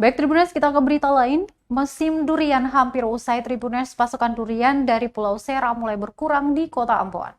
Baik Tribuners, kita ke berita lain. Musim durian hampir usai Tribuners, pasokan durian dari Pulau Seram mulai berkurang di Kota Ambon.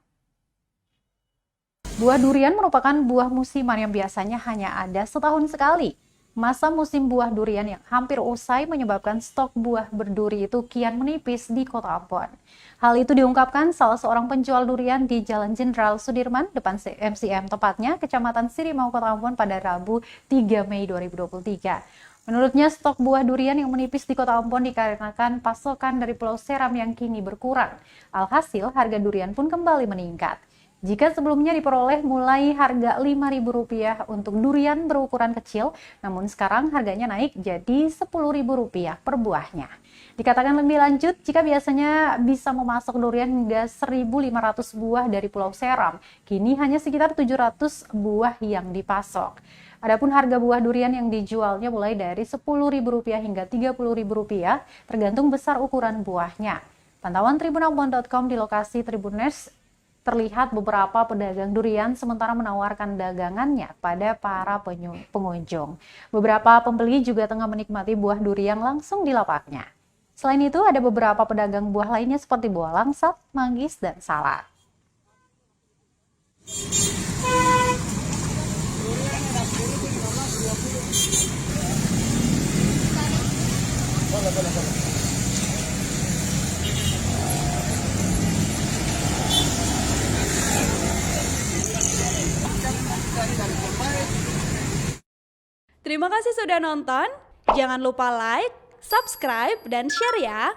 Buah durian merupakan buah musiman yang biasanya hanya ada setahun sekali. Masa musim buah durian yang hampir usai menyebabkan stok buah berduri itu kian menipis di Kota Ambon. Hal itu diungkapkan salah seorang penjual durian di Jalan Jenderal Sudirman, depan MCM tepatnya, Kecamatan Sirimau, Kota Ambon pada Rabu 3 Mei 2023. Menurutnya, stok buah durian yang menipis di Kota Ambon dikarenakan pasokan dari Pulau Seram yang kini berkurang. Alhasil, harga durian pun kembali meningkat. Jika sebelumnya diperoleh mulai harga Rp5.000 untuk durian berukuran kecil, namun sekarang harganya naik jadi Rp10.000 per buahnya. Dikatakan lebih lanjut, jika biasanya bisa memasok durian hingga 1.500 buah dari Pulau Seram, kini hanya sekitar 700 buah yang dipasok. Adapun harga buah durian yang dijualnya mulai dari Rp10.000 hingga Rp30.000, tergantung besar ukuran buahnya. Pantauan tribunambon.com di lokasi Tribuners, terlihat beberapa pedagang durian sementara menawarkan dagangannya pada para pengunjung. Beberapa pembeli juga tengah menikmati buah durian langsung di lapaknya. Selain itu, ada beberapa pedagang buah lainnya seperti buah langsat, manggis, dan salad. Terima kasih sudah nonton. Jangan lupa like, subscribe, dan share ya.